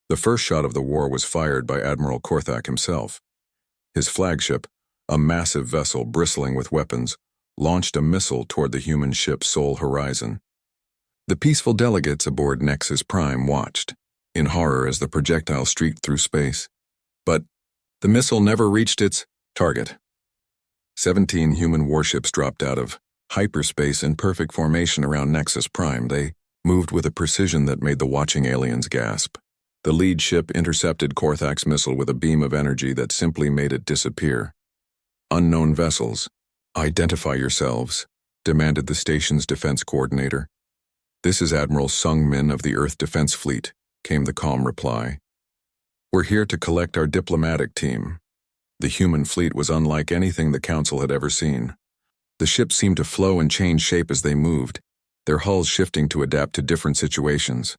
The first shot of the war was fired by Admiral Korthak himself. His flagship, a massive vessel bristling with weapons, launched a missile toward the human ship's sole horizon. The peaceful delegates aboard Nexus Prime watched, in horror as the projectile streaked through space. But the missile never reached its target. 17 human warships dropped out of hyperspace in perfect formation around Nexus Prime. They moved with a precision that made the watching aliens gasp. The lead ship intercepted Korthak's missile with a beam of energy that simply made it disappear. "Unknown vessels, identify yourselves," demanded the station's defense coordinator. "This is Admiral Sung Min of the Earth Defense Fleet," came the calm reply. "We're here to collect our diplomatic team." The human fleet was unlike anything the Council had ever seen. The ships seemed to flow and change shape as they moved, their hulls shifting to adapt to different situations.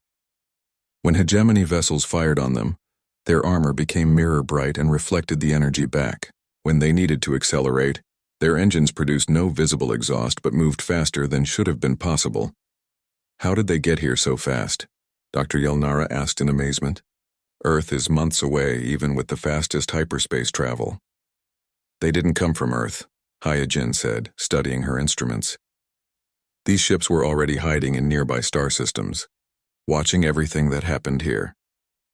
When hegemony vessels fired on them, their armor became mirror-bright and reflected the energy back. When they needed to accelerate, their engines produced no visible exhaust but moved faster than should have been possible. "How did they get here so fast?" Dr. Yelnara asked in amazement. "Earth is months away, even with the fastest hyperspace travel." "They didn't come from Earth," Hyojin said, studying her instruments. "These ships were already hiding in nearby star systems, watching everything that happened here."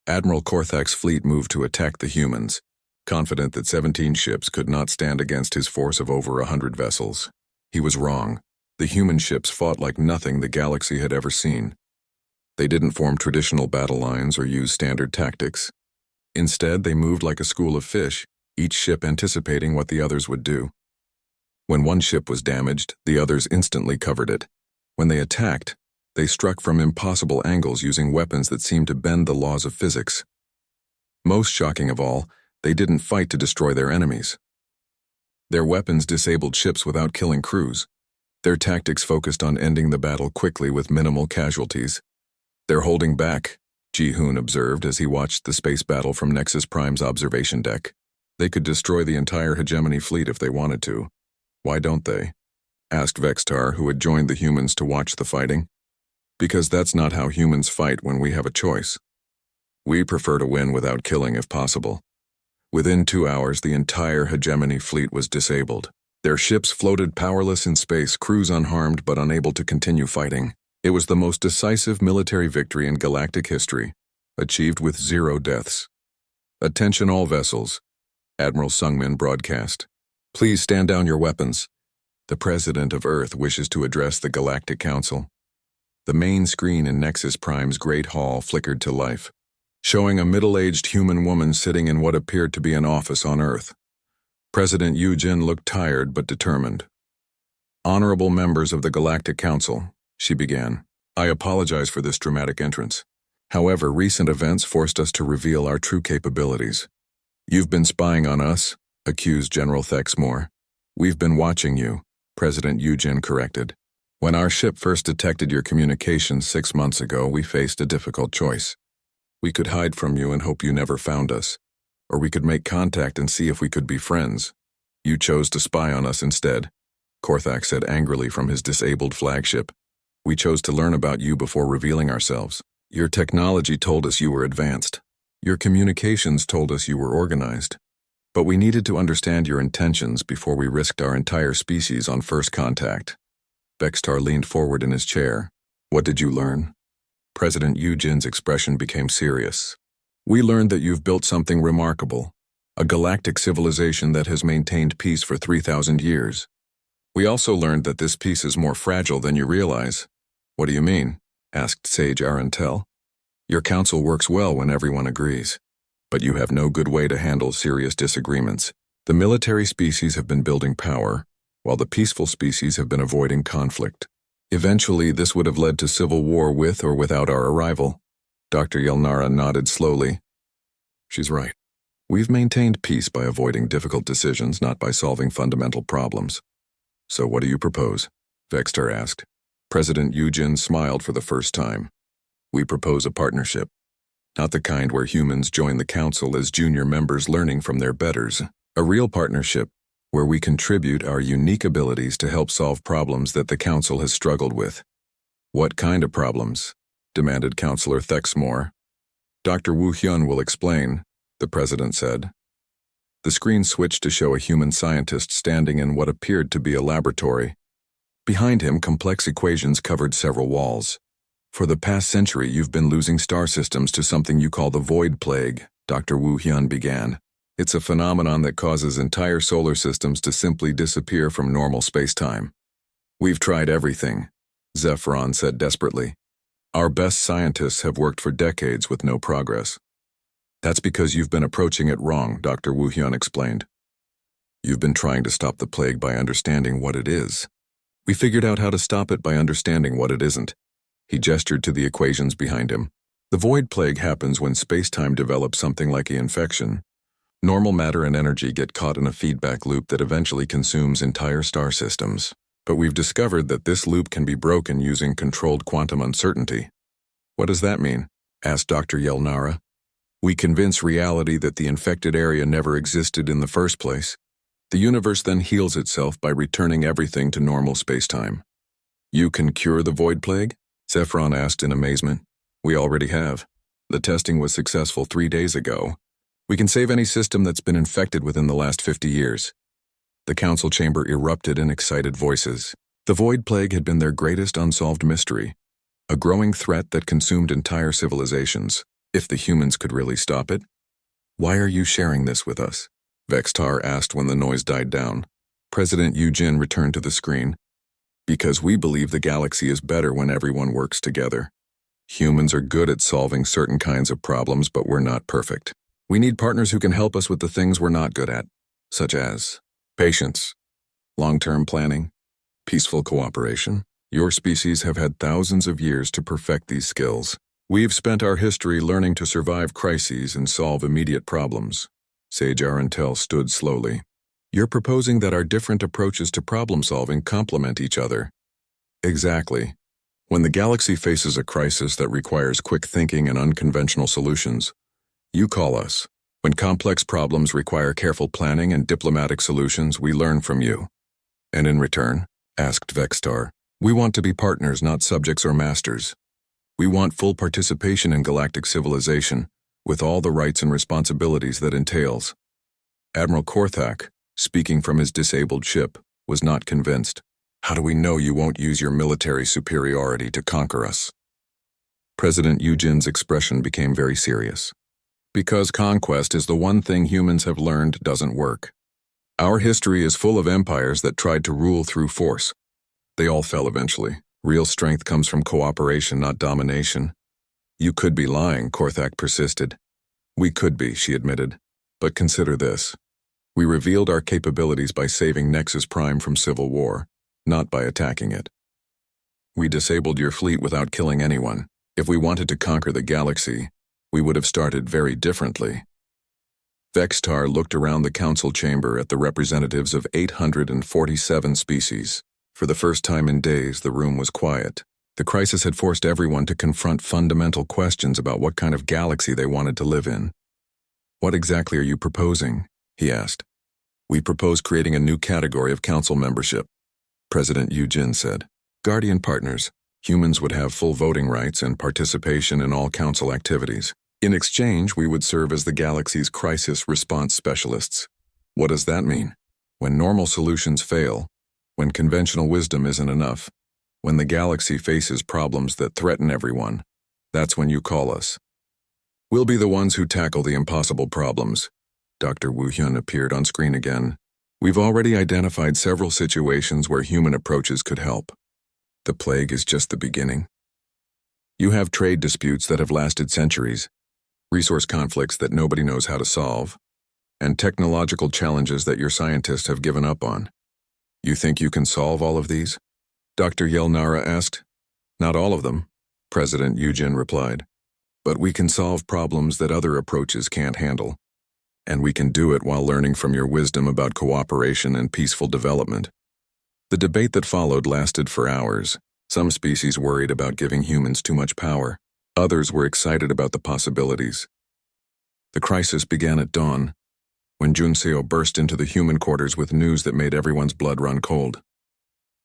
Admiral Korthak's fleet moved to attack the humans, confident that 17 ships could not stand against his force of over 100 vessels. He was wrong. The human ships fought like nothing the galaxy had ever seen. They didn't form traditional battle lines or use standard tactics. Instead, they moved like a school of fish, each ship anticipating what the others would do. When one ship was damaged, the others instantly covered it. When they attacked, they struck from impossible angles using weapons that seemed to bend the laws of physics. Most shocking of all, they didn't fight to destroy their enemies. Their weapons disabled ships without killing crews. Their tactics focused on ending the battle quickly with minimal casualties. "They're holding back," Ji-hoon observed as he watched the space battle from Nexus Prime's observation deck. "They could destroy the entire hegemony fleet if they wanted to. Why don't they?" asked Vextar, who had joined the humans to watch the fighting. "Because that's not how humans fight when we have a choice. We prefer to win without killing if possible." Within 2 hours, the entire hegemony fleet was disabled. Their ships floated powerless in space, crews unharmed but unable to continue fighting. It was the most decisive military victory in galactic history, achieved with 0 deaths. "Attention all vessels," Admiral Sungmin broadcast. "Please stand down your weapons. The President of Earth wishes to address the Galactic Council." The main screen in Nexus Prime's Great Hall flickered to life, showing a middle-aged human woman sitting in what appeared to be an office on Earth. President Yujin looked tired but determined. "Honorable members of the Galactic Council," she began, "I apologize for this dramatic entrance. However, recent events forced us to reveal our true capabilities. You've been spying on us," accused General Thexmore. "We've been watching you," President Yujin corrected. "When our ship first detected your communications 6 months ago, we faced a difficult choice. We could hide from you and hope you never found us, or we could make contact and see if we could be friends. You chose to spy on us instead," Korthak said angrily from his disabled flagship. "We chose to learn about you before revealing ourselves. Your technology told us you were advanced. Your communications told us you were organized. But we needed to understand your intentions before we risked our entire species on first contact." Vextar leaned forward in his chair. "What did you learn?" President Yujin's expression became serious. "We learned that you've built something remarkable, a galactic civilization that has maintained peace for 3,000 years. We also learned that this peace is more fragile than you realize." "What do you mean?" asked Sage Arantel. "Your council works well when everyone agrees, but you have no good way to handle serious disagreements. The military species have been building power, while the peaceful species have been avoiding conflict. Eventually, this would have led to civil war with or without our arrival." Dr. Yelnara nodded slowly. "She's right. We've maintained peace by avoiding difficult decisions, not by solving fundamental problems." "So what do you propose?" Vextar asked. President Yujin smiled for the first time. "We propose a partnership. Not the kind where humans join the council as junior members learning from their betters. A real partnership where we contribute our unique abilities to help solve problems that the council has struggled with." "What kind of problems?" demanded Counselor Thexmore. Dr. Wu Hyun will explain, the president said. The screen switched to show a human scientist standing in what appeared to be a laboratory. Behind him, complex equations covered several walls. For the past century, you've been losing star systems to something you call the Void Plague, Dr. Wu Hyun began. It's a phenomenon that causes entire solar systems to simply disappear from normal space-time. We've tried everything, Zephyron said desperately. Our best scientists have worked for decades with no progress. That's because you've been approaching it wrong, Dr. Wu Hyun explained. You've been trying to stop the plague by understanding what it is. We figured out how to stop it by understanding what it isn't. He gestured to the equations behind him. The Void Plague happens when space-time develops something like an infection. Normal matter and energy get caught in a feedback loop that eventually consumes entire star systems. But we've discovered that this loop can be broken using controlled quantum uncertainty. What does that mean? Asked Dr. Yelnara. We convince reality that the infected area never existed in the first place. The universe then heals itself by returning everything to normal space-time. You can cure the Void Plague? Zephyron asked in amazement. We already have. The testing was successful 3 days ago. We can save any system that's been infected within the last 50 years. The council chamber erupted in excited voices. The Void Plague had been their greatest unsolved mystery, a growing threat that consumed entire civilizations. If the humans could really stop it? Why are you sharing this with us? Vextar asked when the noise died down. President Eugene returned to the screen. Because we believe the galaxy is better when everyone works together. Humans are good at solving certain kinds of problems, but we're not perfect. We need partners who can help us with the things we're not good at, such as patience, long-term planning, peaceful cooperation. Your species have had thousands of years to perfect these skills. We've spent our history learning to survive crises and solve immediate problems. Sage Arantel stood slowly. You're proposing that our different approaches to problem-solving complement each other. Exactly. When the galaxy faces a crisis that requires quick thinking and unconventional solutions, you call us. When complex problems require careful planning and diplomatic solutions, we learn from you. And in return, asked Vextar, we want to be partners, not subjects or masters. We want full participation in galactic civilization, with all the rights and responsibilities that entails. Admiral Korthak, speaking from his disabled ship, was not convinced. How do we know you won't use your military superiority to conquer us? President Eugene's expression became very serious. Because conquest is the one thing humans have learned doesn't work. Our history is full of empires that tried to rule through force. They all fell eventually. Real strength comes from cooperation, not domination. You could be lying, Korthak persisted. We could be, she admitted. But consider this. We revealed our capabilities by saving Nexus Prime from civil war, not by attacking it. We disabled your fleet without killing anyone. If we wanted to conquer the galaxy, we would have started very differently. Vextar looked around the council chamber at the representatives of 847 species. For the first time in days, the room was quiet. The crisis had forced everyone to confront fundamental questions about what kind of galaxy they wanted to live in. What exactly are you proposing? He asked. We propose creating a new category of council membership, President Eugene said. Guardian partners. Humans would have full voting rights and participation in all council activities. In exchange, we would serve as the galaxy's crisis response specialists. What does that mean? When normal solutions fail, when conventional wisdom isn't enough, when the galaxy faces problems that threaten everyone, that's when you call us. We'll be the ones who tackle the impossible problems. Dr. Wu Hyun appeared on screen again. We've already identified several situations where human approaches could help. The plague is just the beginning. You have trade disputes that have lasted centuries, resource conflicts that nobody knows how to solve, and technological challenges that your scientists have given up on. You think you can solve all of these? Dr. Yelnara asked. Not all of them, President Eugene replied. But we can solve problems that other approaches can't handle. And we can do it while learning from your wisdom about cooperation and peaceful development. The debate that followed lasted for hours. Some species worried about giving humans too much power. Others were excited about the possibilities. The crisis began at dawn, when Junseo burst into the human quarters with news that made everyone's blood run cold.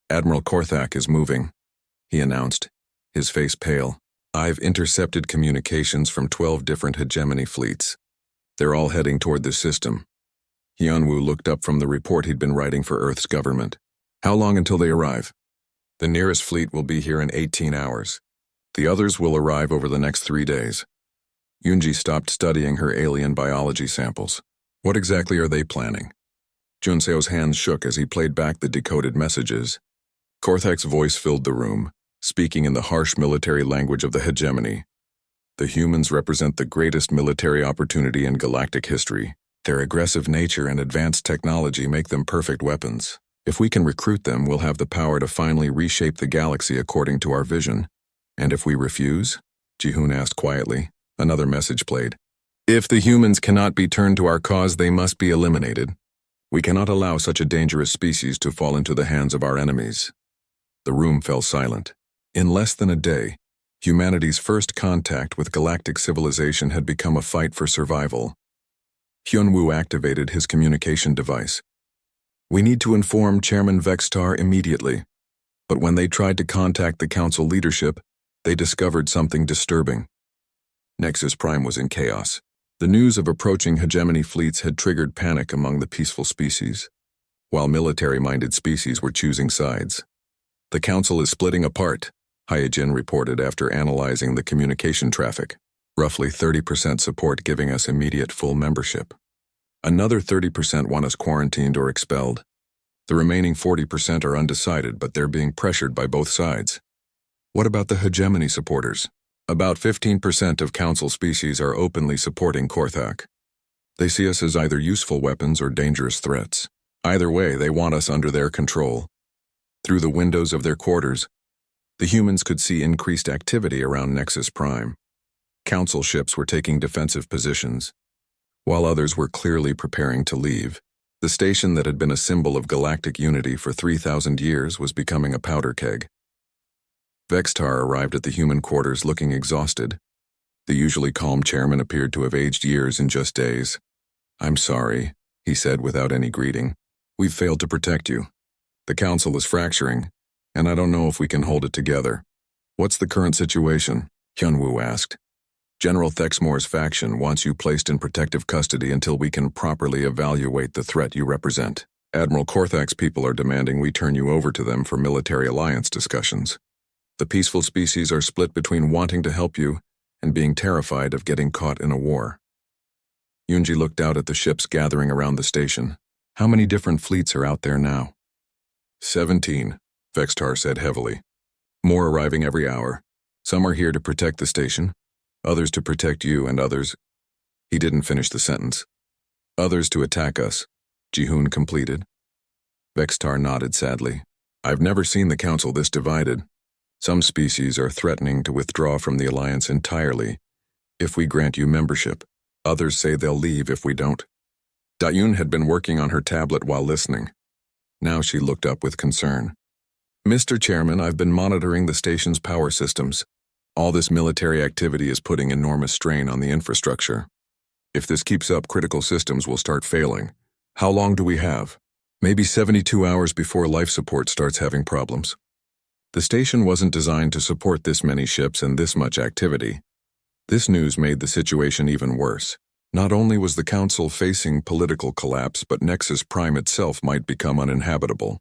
Admiral Korthak is moving, he announced, his face pale. I've intercepted communications from 12 different hegemony fleets. They're all heading toward this system. Hyunwoo looked up from the report he'd been writing for Earth's government. How long until they arrive? The nearest fleet will be here in 18 hours. The others will arrive over the next 3 days. Yoonji stopped studying her alien biology samples. What exactly are they planning? Junseo's hands shook as he played back the decoded messages. Korthak's voice filled the room, speaking in the harsh military language of the hegemony. The humans represent the greatest military opportunity in galactic history. Their aggressive nature and advanced technology make them perfect weapons. If we can recruit them, we'll have the power to finally reshape the galaxy according to our vision. And if we refuse? Jihoon asked quietly. Another message played. If the humans cannot be turned to our cause, they must be eliminated. We cannot allow such a dangerous species to fall into the hands of our enemies. The room fell silent. In less than a day, humanity's first contact with galactic civilization had become a fight for survival. Hyunwoo activated his communication device. We need to inform Chairman Vextar immediately. But when they tried to contact the council leadership, they discovered something disturbing. Nexus Prime was in chaos. The news of approaching hegemony fleets had triggered panic among the peaceful species, while military-minded species were choosing sides. The council is splitting apart, Hyojin reported after analyzing the communication traffic. Roughly 30% support giving us immediate full membership. Another 30% want us quarantined or expelled. The remaining 40% are undecided, but they're being pressured by both sides. What about the hegemony supporters? About 15% of council species are openly supporting Korthak. They see us as either useful weapons or dangerous threats. Either way, they want us under their control. Through the windows of their quarters, the humans could see increased activity around Nexus Prime. Council ships were taking defensive positions, while others were clearly preparing to leave. The station that had been a symbol of galactic unity for 3,000 years was becoming a powder keg. Vextar arrived at the human quarters looking exhausted. The usually calm chairman appeared to have aged years in just days. I'm sorry, he said without any greeting. We've failed to protect you. The council is fracturing, and I don't know if we can hold it together. What's the current situation? Hyunwoo asked. General Thexmore's faction wants you placed in protective custody until we can properly evaluate the threat you represent. Admiral Korthak's people are demanding we turn you over to them for military alliance discussions. The peaceful species are split between wanting to help you and being terrified of getting caught in a war. Yoonji looked out at the ships gathering around the station. How many different fleets are out there now? 17, Vextar said heavily. More arriving every hour. Some are here to protect the station, others to protect you, and others— He didn't finish the sentence. Others to attack us, Jihoon completed. Vextar nodded sadly. I've never seen the council this divided. Some species are threatening to withdraw from the alliance entirely if we grant you membership. Others say they'll leave if we don't. Dayun had been working on her tablet while listening. Now she looked up with concern. Mr. Chairman, I've been monitoring the station's power systems. All this military activity is putting enormous strain on the infrastructure. If this keeps up, critical systems will start failing. How long do we have? Maybe 72 hours before life support starts having problems. The station wasn't designed to support this many ships and this much activity. This news made the situation even worse. Not only was the council facing political collapse, but Nexus Prime itself might become uninhabitable.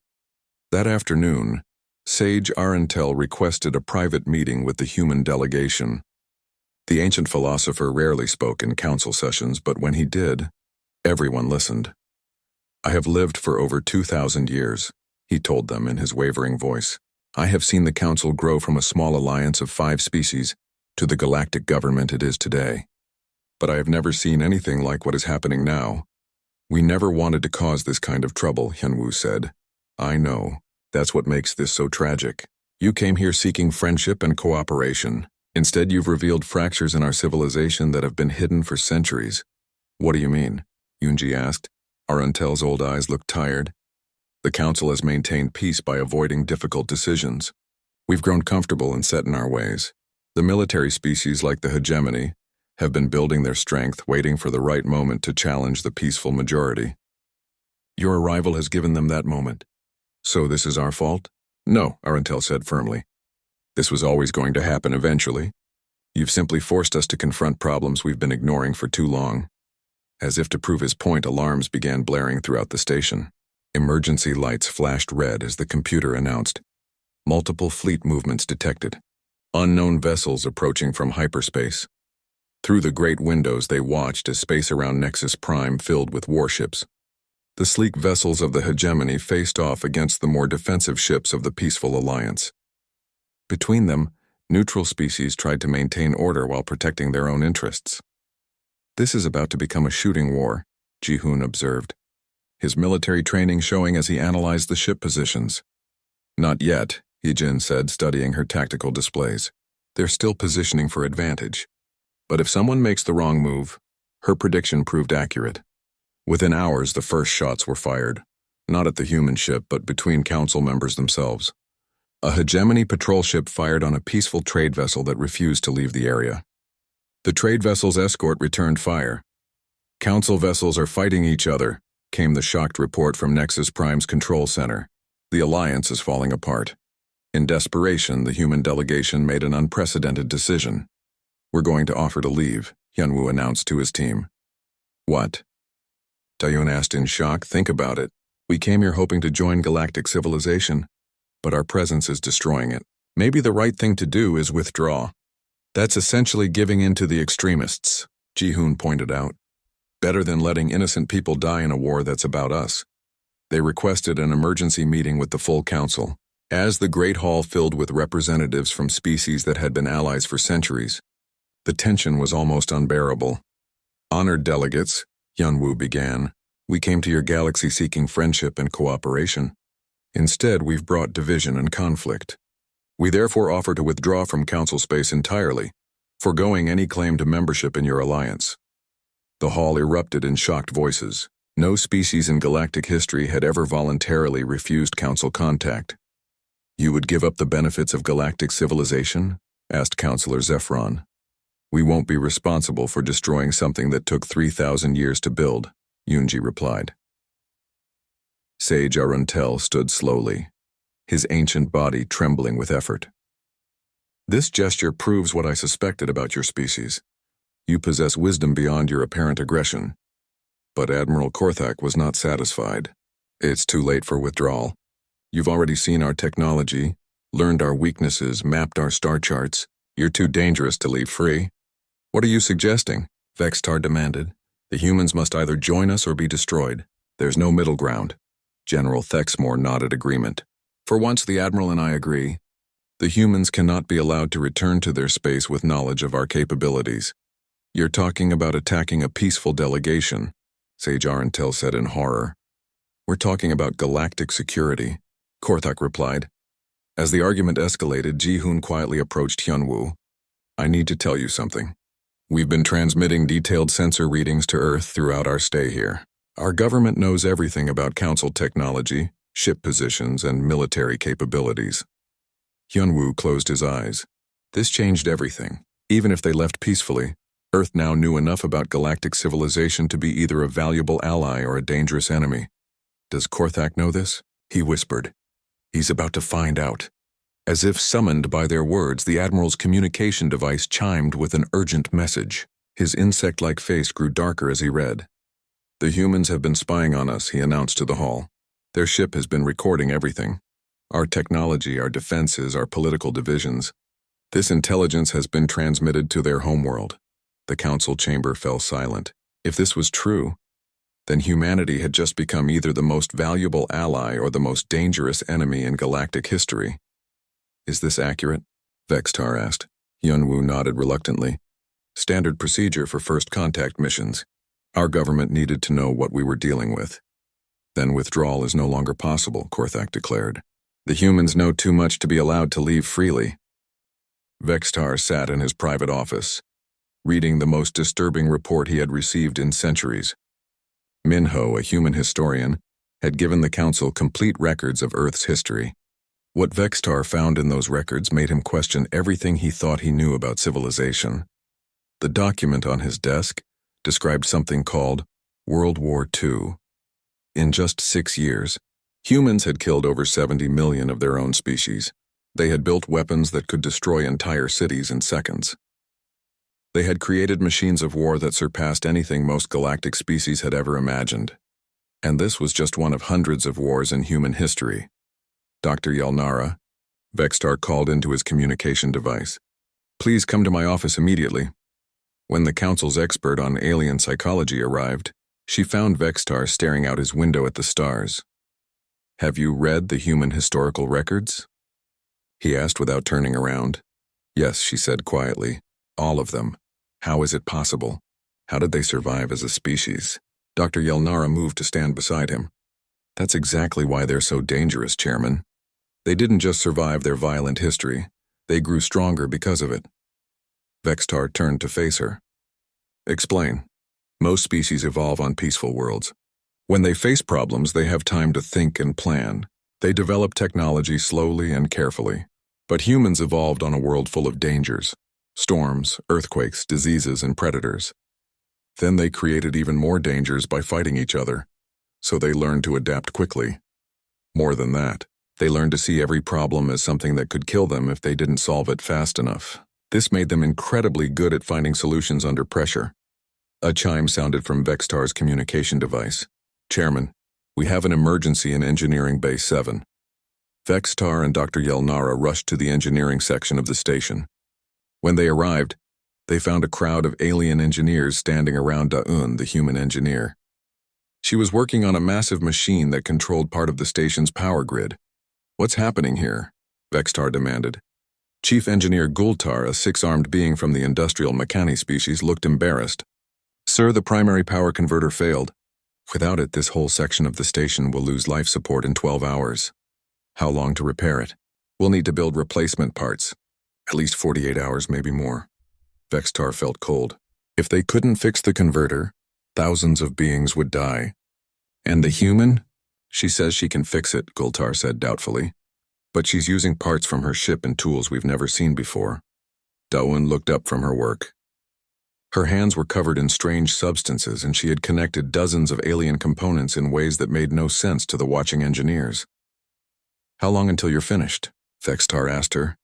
That afternoon, Sage Arentel requested a private meeting with the human delegation. The ancient philosopher rarely spoke in council sessions, but when he did, everyone listened. I have lived for over 2,000 years, he told them in his wavering voice. I have seen the council grow from a small alliance of 5 species to the galactic government it is today. But I have never seen anything like what is happening now. We never wanted to cause this kind of trouble, Hyunwoo said. I know. That's what makes this so tragic. You came here seeking friendship and cooperation. Instead, you've revealed fractures in our civilization that have been hidden for centuries. What do you mean? Yoonji asked. Arentel's old eyes looked tired. The council has maintained peace by avoiding difficult decisions. We've grown comfortable and set in our ways. The military species like the hegemony have been building their strength, waiting for the right moment to challenge the peaceful majority. Your arrival has given them that moment. So this is our fault? No, Arentel said firmly. This was always going to happen eventually. You've simply forced us to confront problems we've been ignoring for too long." As if to prove his point, alarms began blaring throughout the station. Emergency lights flashed red as the computer announced, "Multiple fleet movements detected. Unknown vessels approaching from hyperspace." Through the great windows they watched as space around Nexus Prime filled with warships. The sleek vessels of the hegemony faced off against the more defensive ships of the peaceful alliance. Between them, neutral species tried to maintain order while protecting their own interests. "This is about to become a shooting war," Ji-hoon observed, his military training showing as he analyzed the ship positions. "Not yet," Hee-jin said, studying her tactical displays. "They're still positioning for advantage. But if someone makes the wrong move," her prediction proved accurate. Within hours, the first shots were fired, not at the human ship but between council members themselves. A hegemony patrol ship fired on a peaceful trade vessel that refused to leave the area. The trade vessel's escort returned fire. "Council vessels are fighting each other," came the shocked report from Nexus Prime's control center. "The alliance is falling apart." In desperation, the human delegation made an unprecedented decision. "We're going to offer to leave," Hyunwoo announced to his team. "What?" Taeyoon asked in shock. "Think about it. We came here hoping to join galactic civilization, but our presence is destroying it. Maybe the right thing to do is withdraw." "That's essentially giving in to the extremists," Ji-hoon pointed out. "Better than letting innocent people die in a war that's about us." They requested an emergency meeting with the full council. As the Great Hall filled with representatives from species that had been allies for centuries, the tension was almost unbearable. "Honored delegates," Hyunwoo began, "we came to your galaxy seeking friendship and cooperation. Instead, we've brought division and conflict. We therefore offer to withdraw from council space entirely, foregoing any claim to membership in your alliance." The hall erupted in shocked voices. No species in galactic history had ever voluntarily refused council contact. "You would give up the benefits of galactic civilization?" asked Councillor Zephron. "We won't be responsible for destroying something that took 3,000 years to build," Yoonji replied. Sage Aruntel stood slowly, his ancient body trembling with effort. "This gesture proves what I suspected about your species. You possess wisdom beyond your apparent aggression." But Admiral Korthak was not satisfied. "It's too late for withdrawal. You've already seen our technology, learned our weaknesses, mapped our star charts. You're too dangerous to leave free." "What are you suggesting?" Vextar demanded. "The humans must either join us or be destroyed. There's no middle ground." General Thexmore nodded agreement. "For once, the Admiral and I agree. The humans cannot be allowed to return to their space with knowledge of our capabilities." "You're talking about attacking a peaceful delegation," Sage Arentel said in horror. "We're talking about galactic security," Korthak replied. As the argument escalated, Ji-hoon quietly approached Hyunwoo. "I need to tell you something. We've been transmitting detailed sensor readings to Earth throughout our stay here. Our government knows everything about Council technology, ship positions, and military capabilities." Hyunwoo closed his eyes. This changed everything. Even if they left peacefully, Earth now knew enough about galactic civilization to be either a valuable ally or a dangerous enemy. "Does Korthak know this?" he whispered. "He's about to find out." As if summoned by their words, the Admiral's communication device chimed with an urgent message. His insect-like face grew darker as he read. "The humans have been spying on us," he announced to the hall. "Their ship has been recording everything. Our technology, our defenses, our political divisions. This intelligence has been transmitted to their homeworld." The council chamber fell silent. If this was true, then humanity had just become either the most valuable ally or the most dangerous enemy in galactic history. "Is this accurate?" Vextar asked. Hyunwoo nodded reluctantly. "Standard procedure for first contact missions. Our government needed to know what we were dealing with." "Then withdrawal is no longer possible," Korthak declared. "The humans know too much to be allowed to leave freely." Vextar sat in his private office, reading the most disturbing report he had received in centuries. Minho, a human historian, had given the council complete records of Earth's history. What Vextar found in those records made him question everything he thought he knew about civilization. The document on his desk described something called World War II. In just 6 years, humans had killed over 70 million of their own species. They had built weapons that could destroy entire cities in seconds. They had created machines of war that surpassed anything most galactic species had ever imagined. And this was just one of hundreds of wars in human history. Dr. Yelnara, Vextar called into his communication device. Please come to my office immediately. When the Council's expert on alien psychology arrived, she found Vextar staring out his window at the stars. Have you read the human historical records? He asked without turning around. Yes, she said quietly. All of them. How is it possible? How did they survive as a species? Dr. Yelnara moved to stand beside him. That's exactly why they're so dangerous, Chairman. They didn't just survive their violent history. They grew stronger because of it. Vextar turned to face her. Explain. Most species evolve on peaceful worlds. When they face problems, they have time to think and plan. They develop technology slowly and carefully. But humans evolved on a world full of dangers. Storms, earthquakes, diseases, and predators. Then they created even more dangers by fighting each other. So they learned to adapt quickly. More than that, they learned to see every problem as something that could kill them if they didn't solve it fast enough. This made them incredibly good at finding solutions under pressure. A chime sounded from Vextar's communication device. Chairman, we have an emergency in Engineering Bay 7. Vextar and Dr. Yelnara rushed to the engineering section of the station. When they arrived, they found a crowd of alien engineers standing around Daun, the human engineer. She was working on a massive machine that controlled part of the station's power grid. What's happening here? Vextar demanded. Chief Engineer Gultar, a six-armed being from the industrial Mechani species, looked embarrassed. Sir, the primary power converter failed. Without it, this whole section of the station will lose life support in 12 hours. How long to repair it? We'll need to build replacement parts. At least 48 hours, maybe more. Vextar felt cold. If they couldn't fix the converter, thousands of beings would die. And the human? She says she can fix it, Gultar said doubtfully. But she's using parts from her ship and tools we've never seen before. Daun looked up from her work. Her hands were covered in strange substances, and she had connected dozens of alien components in ways that made no sense to the watching engineers. How long until you're finished? Vextar asked her.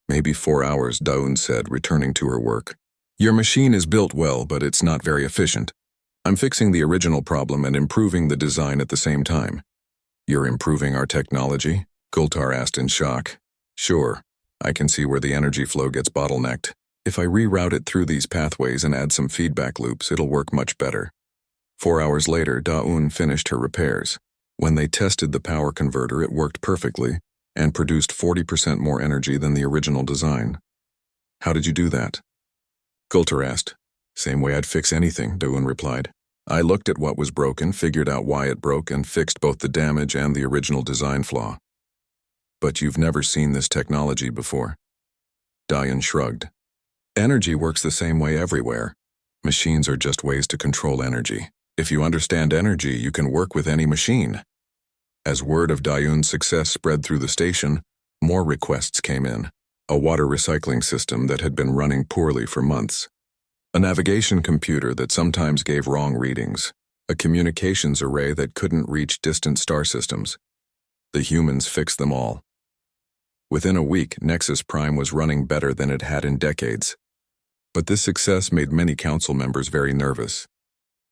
Maybe 4 hours, Daun said, returning to her work. Your machine is built well, but it's not very efficient. I'm fixing the original problem and improving the design at the same time. You're improving our technology? Gultar asked in shock. Sure, I can see where the energy flow gets bottlenecked. If I reroute it through these pathways and add some feedback loops, it'll work much better. 4 hours later, Daun finished her repairs. When they tested the power converter, it worked perfectly and produced 40% more energy than the original design. How did you do that? Gultar asked. Same way I'd fix anything, Daun replied. I looked at what was broken, figured out why it broke, and fixed both the damage and the original design flaw. But you've never seen this technology before. Daun shrugged. Energy works the same way everywhere. Machines are just ways to control energy. If you understand energy, you can work with any machine. As word of Daun's success spread through the station, more requests came in. A water recycling system that had been running poorly for months. A navigation computer that sometimes gave wrong readings. A communications array that couldn't reach distant star systems. The humans fixed them all. Within a week, Nexus Prime was running better than it had in decades. But this success made many council members very nervous.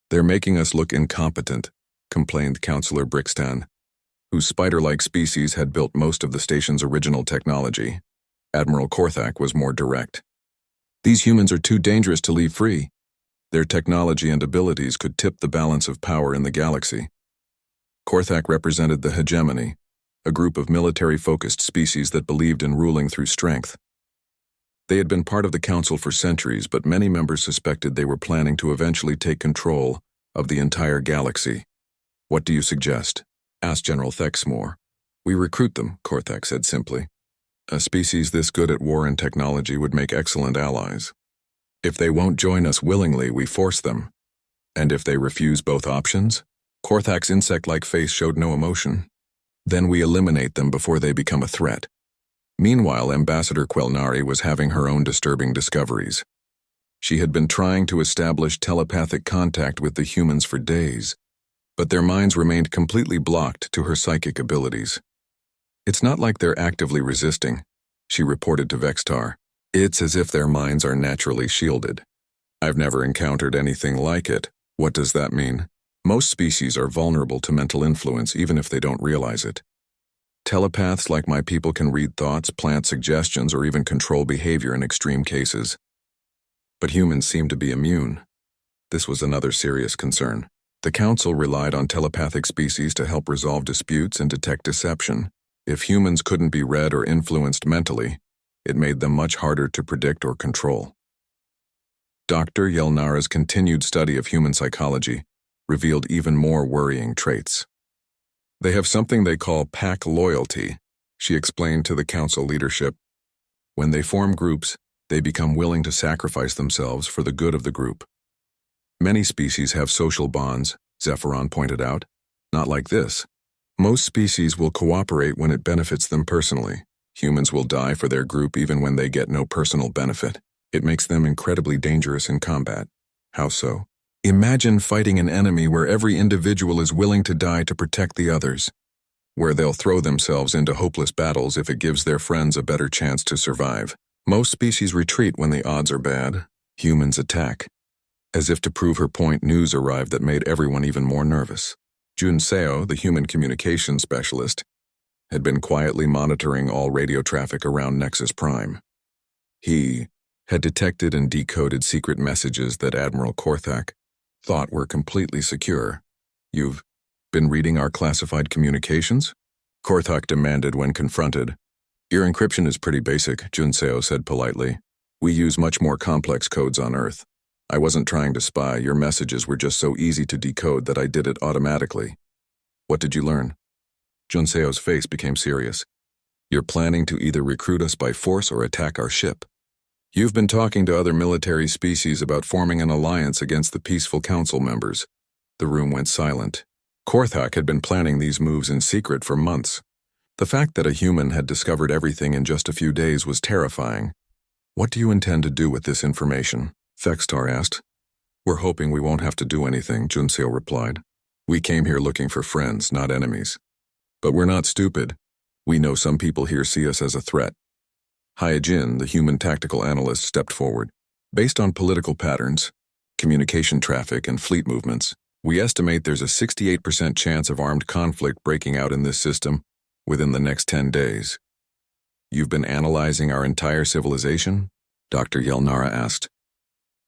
They're making us look incompetent, complained Councillor Brixton, whose spider-like species had built most of the station's original technology. Admiral Korthak was more direct. These humans are too dangerous to leave free. Their technology and abilities could tip the balance of power in the galaxy. Korthak represented the hegemony, a group of military-focused species that believed in ruling through strength. They had been part of the council for centuries, but many members suspected they were planning to eventually take control of the entire galaxy. What do you suggest? Asked General Thexmore. We recruit them, Korthak said simply. A species this good at war and technology would make excellent allies. If they won't join us willingly, we force them. And if they refuse both options? Korthak's insect-like face showed no emotion. Then we eliminate them before they become a threat. Meanwhile, Ambassador Quelnari was having her own disturbing discoveries. She had been trying to establish telepathic contact with the humans for days, but their minds remained completely blocked to her psychic abilities. It's not like they're actively resisting, she reported to Vextar. It's as if their minds are naturally shielded. I've never encountered anything like it. What does that mean? Most species are vulnerable to mental influence even if they don't realize it. Telepaths like my people can read thoughts, plant suggestions, or even control behavior in extreme cases. But humans seem to be immune. This was another serious concern. The Council relied on telepathic species to help resolve disputes and detect deception. If humans couldn't be read or influenced mentally, it made them much harder to predict or control. Dr. Yelnara's continued study of human psychology revealed even more worrying traits. They have something they call pack loyalty, she explained to the Council leadership. When they form groups, they become willing to sacrifice themselves for the good of the group. Many species have social bonds, Zephyron pointed out. Not like this. Most species will cooperate when it benefits them personally. Humans will die for their group even when they get no personal benefit. It makes them incredibly dangerous in combat. How so? Imagine fighting an enemy where every individual is willing to die to protect the others, where they'll throw themselves into hopeless battles if it gives their friends a better chance to survive. Most species retreat when the odds are bad. Humans attack. As if to prove her point, news arrived that made everyone even more nervous. Jun Seo, the human communications specialist, had been quietly monitoring all radio traffic around Nexus Prime. He had detected and decoded secret messages that Admiral Korthak thought were completely secure. You've been reading our classified communications? Korthak demanded when confronted. Your encryption is pretty basic, Jun Seo said politely. We use much more complex codes on Earth. I wasn't trying to spy. Your messages were just so easy to decode that I did it automatically. What did you learn? Jun Seo's face became serious. You're planning to either recruit us by force or attack our ship. You've been talking to other military species about forming an alliance against the peaceful council members. The room went silent. Korthak had been planning these moves in secret for months. The fact that a human had discovered everything in just a few days was terrifying. What do you intend to do with this information? Vextar asked. We're hoping we won't have to do anything, Jun Seo replied. We came here looking for friends, not enemies. But we're not stupid. We know some people here see us as a threat. Hyojin, the human tactical analyst, stepped forward. Based on political patterns, communication traffic, and fleet movements, we estimate there's a 68% chance of armed conflict breaking out in this system within the next 10 days. You've been analyzing our entire civilization? Dr. Yelnara asked.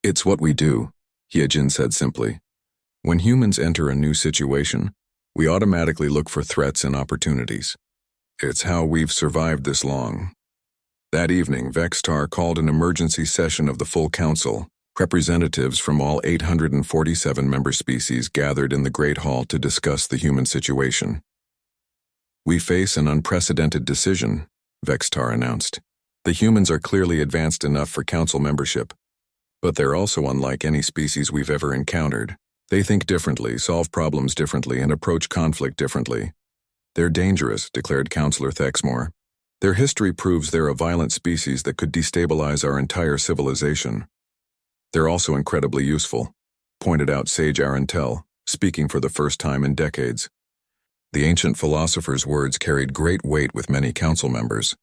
It's what we do, Hyojin said simply. When humans enter a new situation, we automatically look for threats and opportunities. It's how we've survived this long. That evening, Vextar called an emergency session of the full council. Representatives from all 847 member species gathered in the Great Hall to discuss the human situation. We face an unprecedented decision, Vextar announced. The humans are clearly advanced enough for council membership, but they're also unlike any species we've ever encountered. They think differently, solve problems differently, and approach conflict differently. They're dangerous, declared Councillor Thexmore. Their history proves they're a violent species that could destabilize our entire civilization. They're also incredibly useful, pointed out Sage Arantel, speaking for the first time in decades. The ancient philosopher's words carried great weight with many council members.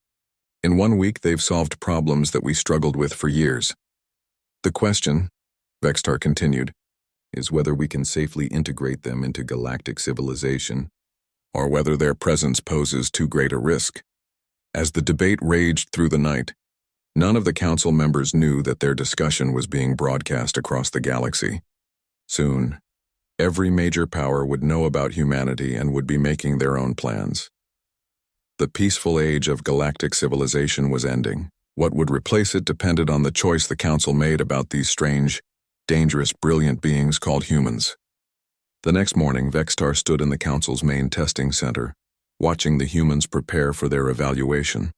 In 1 week, they've solved problems that we struggled with for years. The question, Vextar continued, is whether we can safely integrate them into galactic civilization, or whether their presence poses too great a risk. As the debate raged through the night, none of the council members knew that their discussion was being broadcast across the galaxy. Soon, every major power would know about humanity and would be making their own plans. The peaceful age of galactic civilization was ending. What would replace it depended on the choice the council made about these strange, dangerous, brilliant beings called humans. The next morning, Vextar stood in the council's main testing center, watching the humans prepare for their evaluation.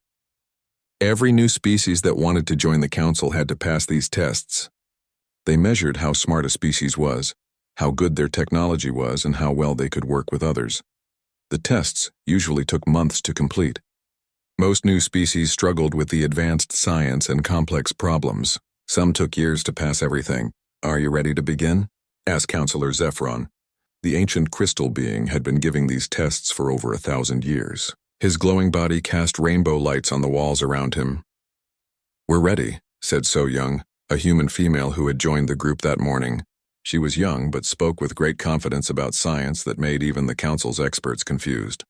Every new species that wanted to join the council had to pass these tests. They measured how smart a species was, how good their technology was, and how well they could work with others. The tests usually took months to complete. Most new species struggled with the advanced science and complex problems. Some took years to pass everything. Are you ready to begin? Asked Councillor Zephyron. The ancient crystal being had been giving these tests for over 1,000 years. His glowing body cast rainbow lights on the walls around him. We're ready, said So Young, a human female who had joined the group that morning. She was young but spoke with great confidence about science that made even the council's experts confused.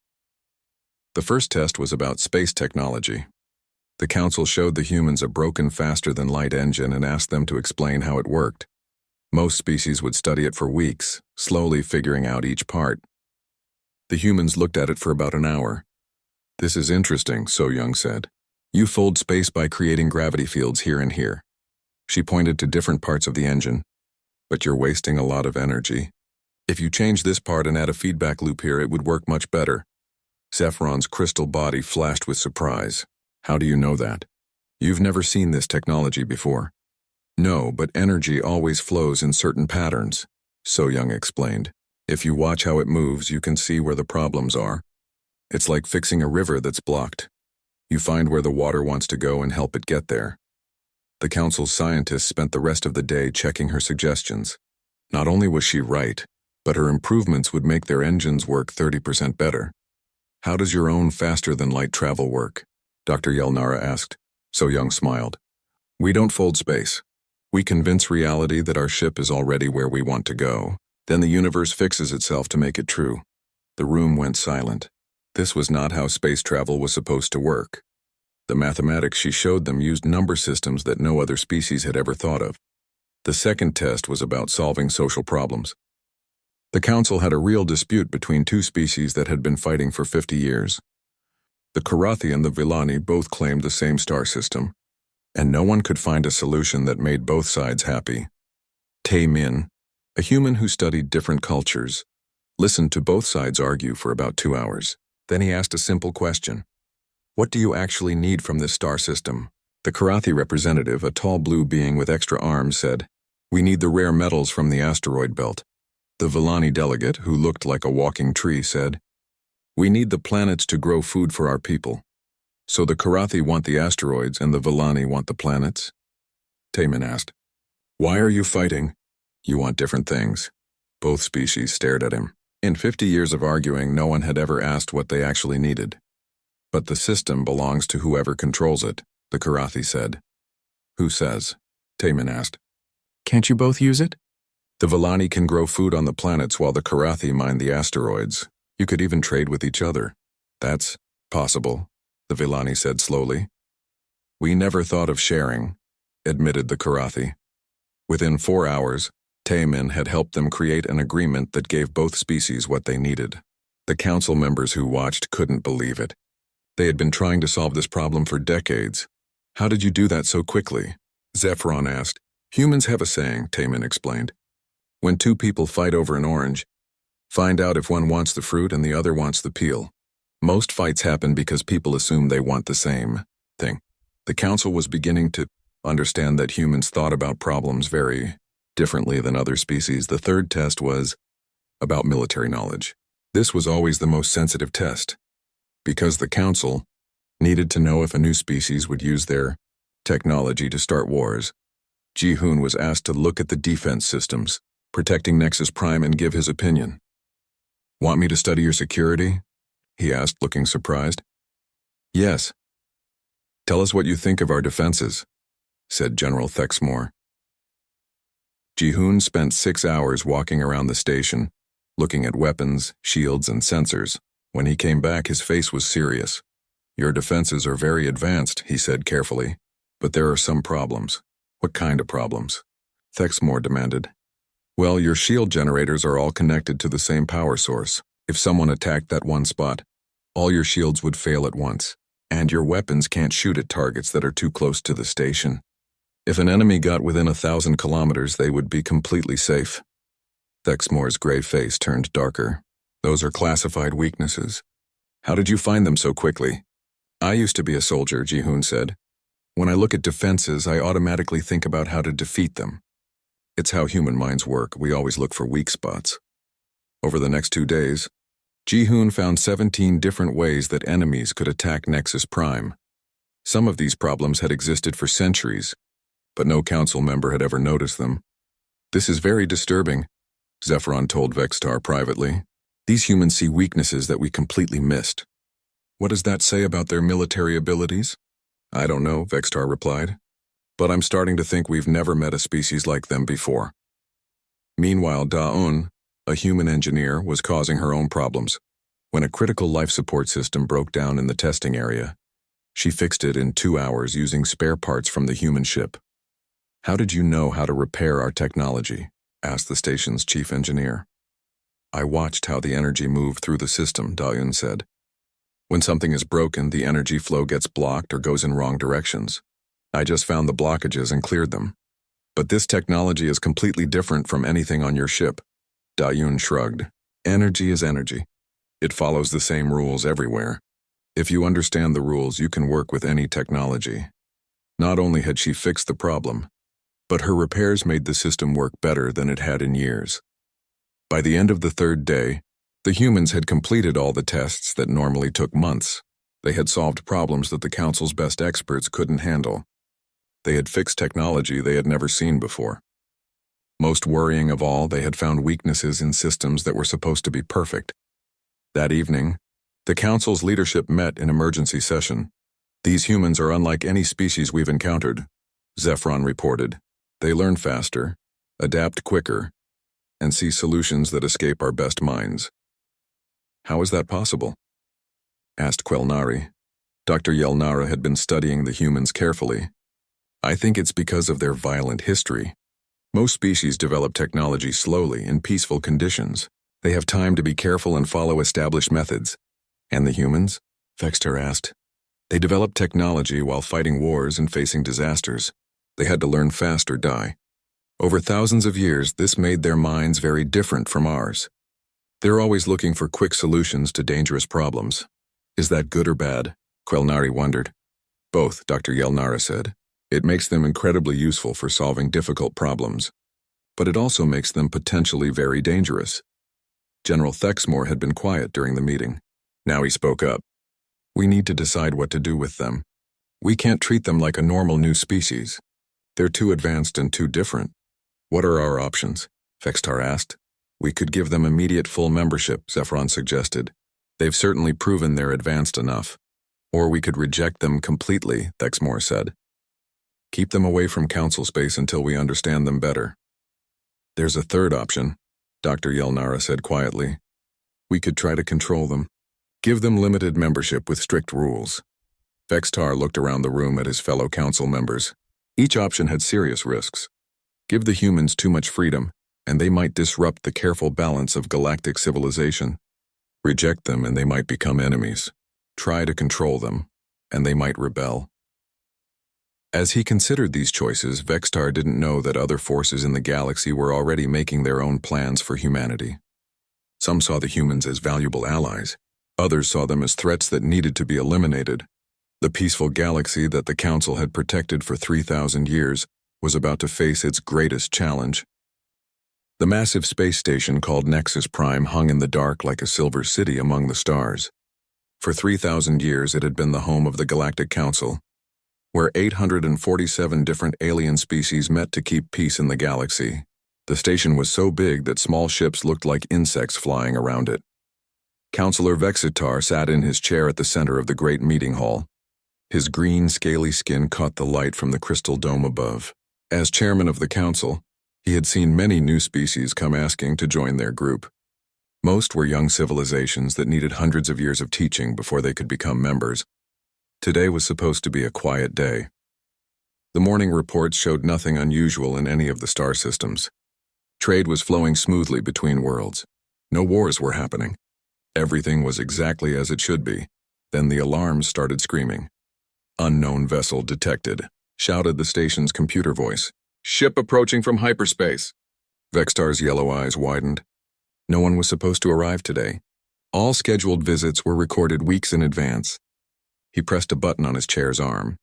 The first test was about space technology. The council showed the humans a broken faster-than-light engine and asked them to explain how it worked. Most species would study it for weeks, slowly figuring out each part. The humans looked at it for about an hour. "This is interesting," So Young said. "You fold space by creating gravity fields here and here." She pointed to different parts of the engine. "But you're wasting a lot of energy. If you change this part and add a feedback loop here, it would work much better." Zephron's crystal body flashed with surprise. "How do you know that? You've never seen this technology before." "No, but energy always flows in certain patterns," So Young explained. "If you watch how it moves, you can see where the problems are. It's like fixing a river that's blocked. You find where the water wants to go and help it get there." The council's scientists spent the rest of the day checking her suggestions. Not only was she right, but her improvements would make their engines work 30% better. "How does your own faster-than-light travel work?" Dr. Yelnara asked. So Young smiled. "We don't fold space. We convince reality that our ship is already where we want to go. Then the universe fixes itself to make it true." The room went silent. This was not how space travel was supposed to work. The mathematics she showed them used number systems that no other species had ever thought of. The second test was about solving social problems. The council had a real dispute between two species that had been fighting for 50 years. The Karathi and the Villani both claimed the same star system, and no one could find a solution that made both sides happy. Tae Min, a human who studied different cultures, listened to both sides argue for about 2 hours. Then he asked a simple question. "What do you actually need from this star system?" The Karathi representative, a tall blue being with extra arms, said, "We need the rare metals from the asteroid belt." The Villani delegate, who looked like a walking tree, said, "We need the planets to grow food for our people." "So the Karathi want the asteroids and the Villani want the planets?" Taemin asked. "Why are you fighting?" "You want different things." Both species stared at him. In 50 years of arguing, no one had ever asked what they actually needed. "But the system belongs to whoever controls it," the Karathi said. "Who says?" Taemin asked. "Can't you both use it?" "The Villani can grow food on the planets while the Karathi mine the asteroids. You could even trade with each other." "That's possible," the Villani said slowly. "We never thought of sharing," admitted the Karathi. Within 4 hours, Taemin had helped them create an agreement that gave both species what they needed. The council members who watched couldn't believe it. They had been trying to solve this problem for decades. "How did you do that so quickly?" Zephron asked. "Humans have a saying," Taemin explained. "When two people fight over an orange, find out if one wants the fruit and the other wants the peel." Most fights happen because people assume they want the same thing. The council was beginning to understand that humans thought about problems very differently than other species. The third test was about military knowledge. This was always the most sensitive test, because the council needed to know if a new species would use their technology to start wars. Ji-hoon was asked to look at the defense systems, protecting Nexus Prime, and give his opinion. "Want me to study your security?" he asked, looking surprised. "Yes." "Tell us what you think of our defenses," said General Thexmore. Ji-hoon spent 6 hours walking around the station, looking at weapons, shields, and sensors. When he came back, his face was serious. "Your defenses are very advanced," he said carefully, "but there are some problems." "What kind of problems?" Thexmore demanded. "Well, your shield generators are all connected to the same power source. If someone attacked that one spot, all your shields would fail at once, and your weapons can't shoot at targets that are too close to the station. If an enemy got within 1,000 kilometers, they would be completely safe." Thexmore's gray face turned darker. "Those are classified weaknesses. How did you find them so quickly?" "I used to be a soldier," Ji-hoon said. "When I look at defenses, I automatically think about how to defeat them. It's how human minds work. We always look for weak spots." Over the next 2 days, Ji-hoon found 17 different ways that enemies could attack Nexus Prime. Some of these problems had existed for centuries, but no council member had ever noticed them. "This is very disturbing," Zephron told Vextar privately. "These humans see weaknesses that we completely missed." "What does that say about their military abilities?" "I don't know," Vextar replied. but I'm starting to think we've never met a species like them before. Meanwhile, Da-un, a human engineer, was causing her own problems. When a critical life support system broke down in the testing area, she fixed it in 2 hours using spare parts from the human ship. "How did you know how to repair our technology?" asked the station's chief engineer. "I watched how the energy moved through the system," Da-un said. "When something is broken, the energy flow gets blocked or goes in wrong directions. I just found the blockages and cleared them. But this technology is completely different from anything on your ship." Da-un shrugged. "Energy is energy. It follows the same rules everywhere. If you understand the rules, you can work with any technology." Not only had she fixed the problem, but her repairs made the system work better than it had in years. By the end of the 3rd day, the humans had completed all the tests that normally took months. They had solved problems that the Council's best experts couldn't handle. They had fixed technology they had never seen before. Most worrying of all, they had found weaknesses in systems that were supposed to be perfect. That evening, the Council's leadership met in emergency session. "These humans are unlike any species we've encountered," Zephron reported. "They learn faster, adapt quicker, and see solutions that escape our best minds." "How is that possible?" asked Quelnari. Dr. Yelnara had been studying the humans carefully. "I think it's because of their violent history. Most species develop technology slowly in peaceful conditions. They have time to be careful and follow established methods." "And the humans?" Vextar asked. "They developed technology while fighting wars and facing disasters. They had to learn fast or die. Over thousands of years, this made their minds very different from ours. They're always looking for quick solutions to dangerous problems." "Is that good or bad?" Quelnari wondered. "Both," Dr. Yelnara said. "It makes them incredibly useful for solving difficult problems. But it also makes them potentially very dangerous." General Thexmore had been quiet during the meeting. Now he spoke up. "We need to decide what to do with them. We can't treat them like a normal new species. They're too advanced and too different." "What are our options?" Vextar asked. "We could give them immediate full membership," Zephron suggested. "They've certainly proven they're advanced enough." "Or we could reject them completely," Thexmore said. "Keep them away from council space until we understand them better." "There's a third option," Dr. Yelnara said quietly. "We could try to control them. Give them limited membership with strict rules." Vextar looked around the room at his fellow council members. Each option had serious risks. Give the humans too much freedom, and they might disrupt the careful balance of galactic civilization. Reject them, and they might become enemies. Try to control them, and they might rebel. As he considered these choices, Vextar didn't know that other forces in the galaxy were already making their own plans for humanity. Some saw the humans as valuable allies. Others saw them as threats that needed to be eliminated. The peaceful galaxy that the Council had protected for 3,000 years was about to face its greatest challenge. The massive space station called Nexus Prime hung in the dark like a silver city among the stars. For 3,000 years it had been the home of the Galactic Council, where 847 different alien species met to keep peace in the galaxy. The station was so big that small ships looked like insects flying around it. Councillor Vexitar sat in his chair at the center of the great meeting hall. His green, scaly skin caught the light from the crystal dome above. As chairman of the council, he had seen many new species come asking to join their group. Most were young civilizations that needed hundreds of years of teaching before they could become members. Today was supposed to be a quiet day. The morning reports showed nothing unusual in any of the star systems. Trade was flowing smoothly between worlds. No wars were happening. Everything was exactly as it should be. Then the alarms started screaming. "Unknown vessel detected," shouted the station's computer voice. "Ship approaching from hyperspace." Vextar's yellow eyes widened. No one was supposed to arrive today. All scheduled visits were recorded weeks in advance. He pressed a button on his chair's arm.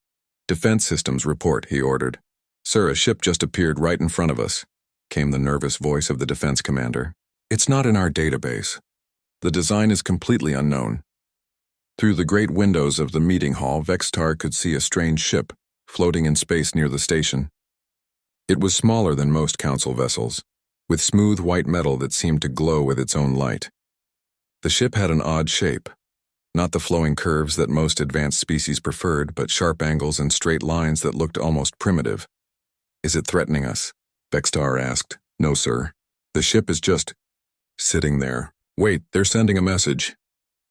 "Defense systems report," he ordered. "Sir, a ship just appeared right in front of us," came the nervous voice of the defense commander. "It's not in our database. The design is completely unknown." Through the great windows of the meeting hall, Vextar could see a strange ship floating in space near the station. It was smaller than most council vessels, with smooth white metal that seemed to glow with its own light. The ship had an odd shape, Not the flowing curves that most advanced species preferred, but sharp angles and straight lines that looked almost primitive. Is it threatening us? Vextar asked. No, sir. The ship is just sitting there. Wait, they're sending a message.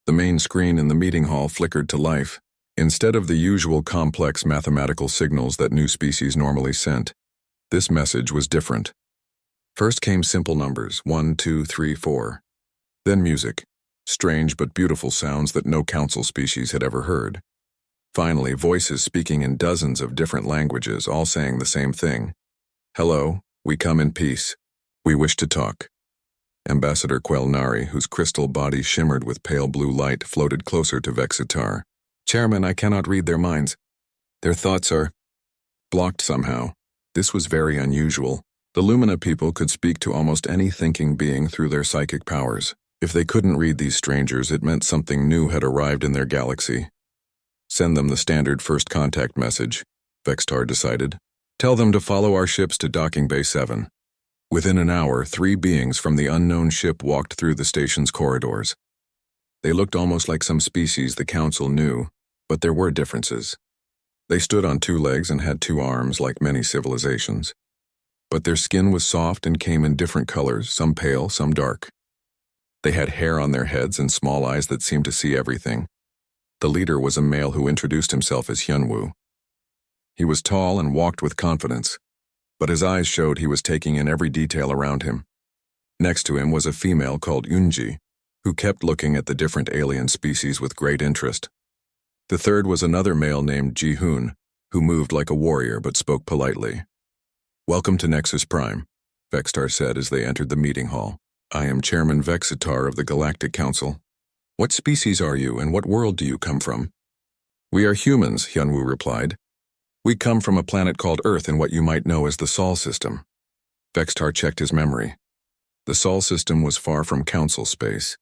The main screen in the meeting hall flickered to life. Instead of the usual complex mathematical signals that new species normally sent, this message was different. First came simple numbers, 1, 2, 3, 4. Then music, strange but beautiful sounds that no council species had ever heard. Finally, voices speaking in dozens of different languages, all saying the same thing. Hello, we come in peace. We wish to talk. Ambassador Quelnari, whose crystal body shimmered with pale blue light, floated closer to Vexitar. Chairman, I cannot read their minds. Their thoughts are blocked somehow. This was very unusual. The Lumina people could speak to almost any thinking being through their psychic powers. If they couldn't read these strangers, it meant something new had arrived in their galaxy. Send them the standard first contact message, Vextar decided. Tell them to follow our ships to Docking Bay 7. Within an hour, 3 beings from the unknown ship walked through the station's corridors. They looked almost like some species the Council knew, but there were differences. They stood on 2 legs and had 2 arms like many civilizations. But their skin was soft and came in different colors, some pale, some dark. They had hair on their heads and small eyes that seemed to see everything. The leader was a male who introduced himself as Hyunwoo. He was tall and walked with confidence, but his eyes showed he was taking in every detail around him. Next to him was a female called Yunji, who kept looking at the different alien species with great interest. The third was another male named Ji-hoon, who moved like a warrior but spoke politely. Welcome to Nexus Prime, Vextar said as they entered the meeting hall. I am Chairman Vexitar of the Galactic Council. What species are you and what world do you come from? We are humans, Hyunwoo replied. We come from a planet called Earth in what you might know as the Sol system. Vextar checked his memory. The Sol system was far from Council space,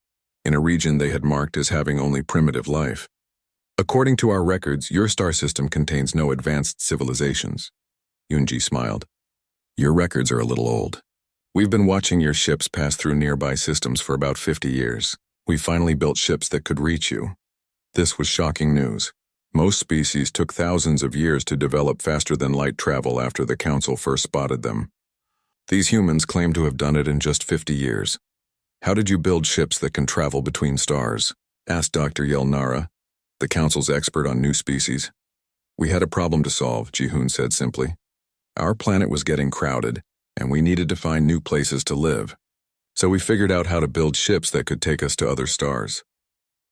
in a region they had marked as having only primitive life. According to our records, your star system contains no advanced civilizations. Yunji smiled. Your records are a little old. We've been watching your ships pass through nearby systems for about 50 years. We finally built ships that could reach you. This was shocking news. Most species took thousands of years to develop faster than light travel after the Council first spotted them. These humans claim to have done it in just 50 years. How did you build ships that can travel between stars? Asked Dr. Yelnara, the Council's expert on new species. We had a problem to solve, Ji-hoon said simply. Our planet was getting crowded, and we needed to find new places to live. So we figured out how to build ships that could take us to other stars.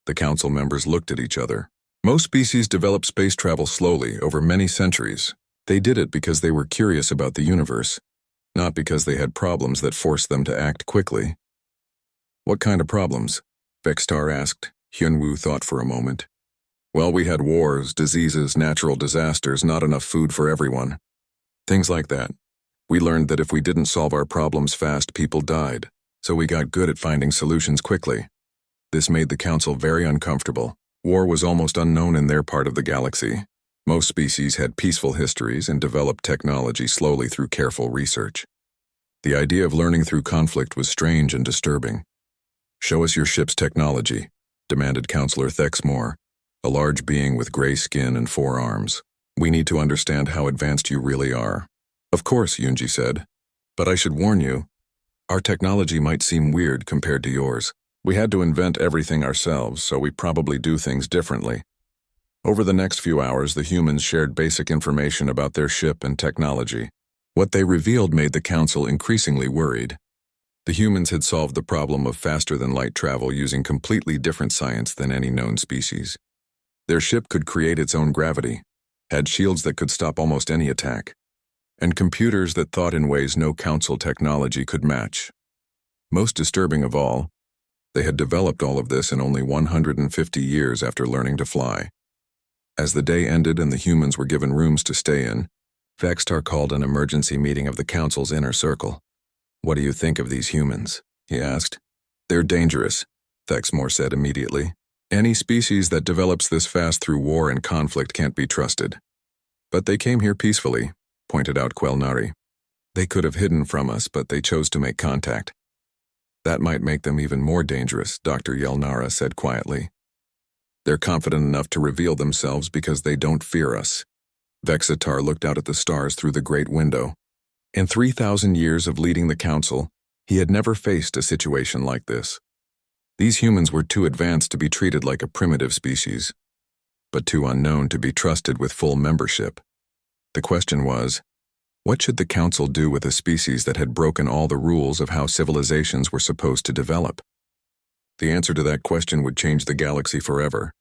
The Council members looked at each other. Most species develop space travel slowly over many centuries. They did it because they were curious about the universe, not because they had problems that forced them to act quickly. What kind of problems? Vextar asked. Hyunwoo thought for a moment. Well, we had wars, diseases, natural disasters, not enough food for everyone. Things like that. We learned that if we didn't solve our problems fast, people died, so we got good at finding solutions quickly. This made the Council very uncomfortable. War was almost unknown in their part of the galaxy. Most species had peaceful histories and developed technology slowly through careful research. The idea of learning through conflict was strange and disturbing. Show us your ship's technology, demanded Counselor Thexmore, a large being with gray skin and 4 arms. We need to understand how advanced you really are. Of course, Yunji said. But I should warn you, our technology might seem weird compared to yours. We had to invent everything ourselves, so we probably do things differently. Over the next few hours, the humans shared basic information about their ship and technology. What they revealed made the Council increasingly worried. The humans had solved the problem of faster-than-light travel using completely different science than any known species. Their ship could create its own gravity, had shields that could stop almost any attack, and computers that thought in ways no Council technology could match. Most disturbing of all, they had developed all of this in only 150 years after learning to fly. As the day ended and the humans were given rooms to stay in, Vextar called an emergency meeting of the Council's inner circle. What do you think of these humans? He asked. They're dangerous, Thexmore said immediately. Any species that develops this fast through war and conflict can't be trusted. But they came here peacefully, pointed out Quelnari. They could have hidden from us, but they chose to make contact. That might make them even more dangerous, Dr. Yelnara said quietly. They're confident enough to reveal themselves because they don't fear us. Vexitar looked out at the stars through the great window. In 3,000 years of leading the council, he had never faced a situation like this. These humans were too advanced to be treated like a primitive species, but too unknown to be trusted with full membership. The question was, what should the council do with a species that had broken all the rules of how civilizations were supposed to develop? The answer to that question would change the galaxy forever.